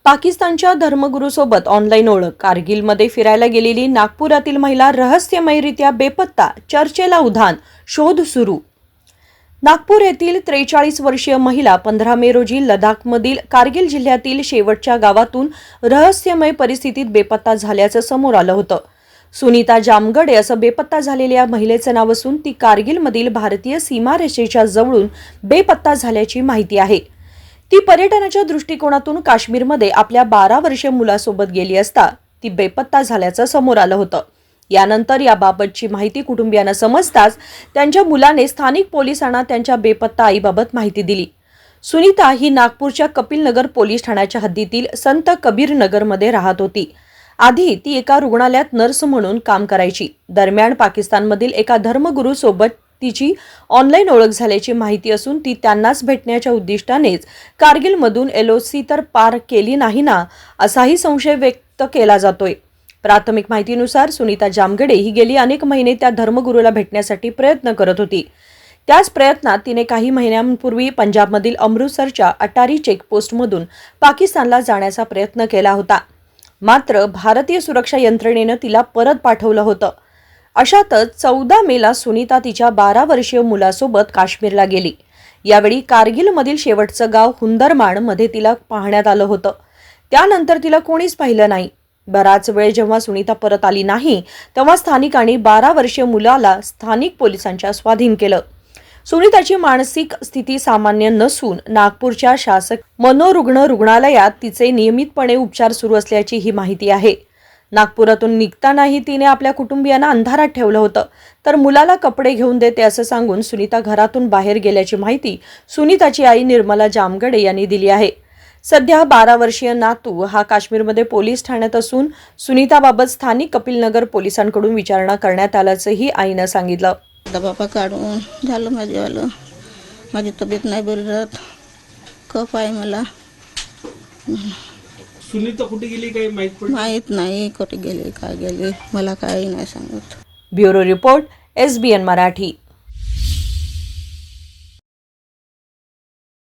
पाकिस्तानच्या धर्मगुरूसोबत ऑनलाईन ओळख, कारगिलमध्ये फिरायला गेलेली नागपुरातील महिला रहस्यमयरित्या बेपत्ता, चर्चेला उधाण, शोध सुरू। नागपूर येथील 43 वर्षीय महिला 15 मे रोजी लडाखमधील कारगिल जिल्ह्यातील शेवटच्या गावातून रहस्यमय परिस्थितीत बेपत्ता झाल्याचं समोर आलं होतं। सुनीता जामगडे असं बेपत्ता झालेल्या महिलेचं नाव असून ती कारगिलमधील भारतीय सीमारेषेच्या जवळून बेपत्ता झाल्याची माहिती आहे। ती पर्यटनाच्या दृष्टिकोनातून काश्मीरमध्ये आपल्या 12 वर्षीय मुलासोबत गेली असता ती बेपत्ता झाल्याचं समोर आलं होतं। यानंतर याबाबतची माहिती कुटुंबियांना समजताच त्यांच्या मुलाने स्थानिक पोलिसांना त्यांच्या बेपत्ता आईबाबत माहिती दिली। सुनीता ही नागपूरच्या कपिलनगर पोलीस ठाण्याच्या हद्दीतील संत कबीर नगरमध्ये राहत होती। आधी ती एका रुग्णालयात नर्स म्हणून काम करायची। दरम्यान पाकिस्तानमधील एका धर्मगुरू सोबत तिची ऑनलाईन ओळख झाल्याची माहिती असून ती त्यांनाच भेटण्याच्या उद्दिष्टानेच कारगिलमधून LOC तर पार केली नाही ना, असाही संशय व्यक्त केला जातोय। प्राथमिक माहितीनुसार सुनीता जामगडे ही गेली अनेक महिने त्या धर्मगुरूला भेटण्यासाठी प्रयत्न करत होती। त्याच प्रयत्नात तिने काही महिन्यांपूर्वी पंजाबमधील अमृतसरच्या अटारी चेकपोस्टमधून पाकिस्तानला जाण्याचा प्रयत्न केला होता। मात्र भारतीय सुरक्षा यंत्रणेने तिला परत पाठवलं होतं। अशातच 14 मेला सुनीता तिच्या 12 वर्षीय मुलासोबत काश्मीरला गेली। यावेळी कारगिलमधील शेवटचं गाव हुंदरमाण मध्ये तिला पाहण्यात आलं होतं। त्यानंतर तिला कोणीच पाहिलं नाही। बराच वेळ जेव्हा सुनीता परत आली नाही तेव्हा स्थानिकांनी 12 वर्षीय मुलाला स्थानिक पोलिसांच्या स्वाधीन केलं। सुनीताची मानसिक स्थिती सामान्य नसून नागपूरच्या शासक मनोरुग्ण रुग्णालयात तिचे नियमितपणे उपचार सुरू असल्याची ही माहिती आहे। नागपुरातून निघतानाही तिने आपल्या कुटुंबियांना अंधारात ठेवलं होतं, तर मुलाला कपडे घेऊन देते असं सांगून सुनीता घरातून बाहेर गेल्याची माहिती सुनीताची आई निर्मला जामगडे यांनी दिली आहे। सध्या 12 वर्षीय नातू हा काश्मीरमध्ये पोलीस ठाण्यात असून सुनीताबाबत स्थानिक कपिलनगर पोलिसांकडून विचारणा करण्यात आल्याचंही आईनं सांगितलं। बाबा काढून झालं माझ्यावालं, माझी तब्येत नाही बरी राहत, कफ आहे मला। सुनीता कुठे गेली काही माहित नाही, कुठे गेले काय गेले मला काही नाही सांगत। Bureau report SBN Marathi.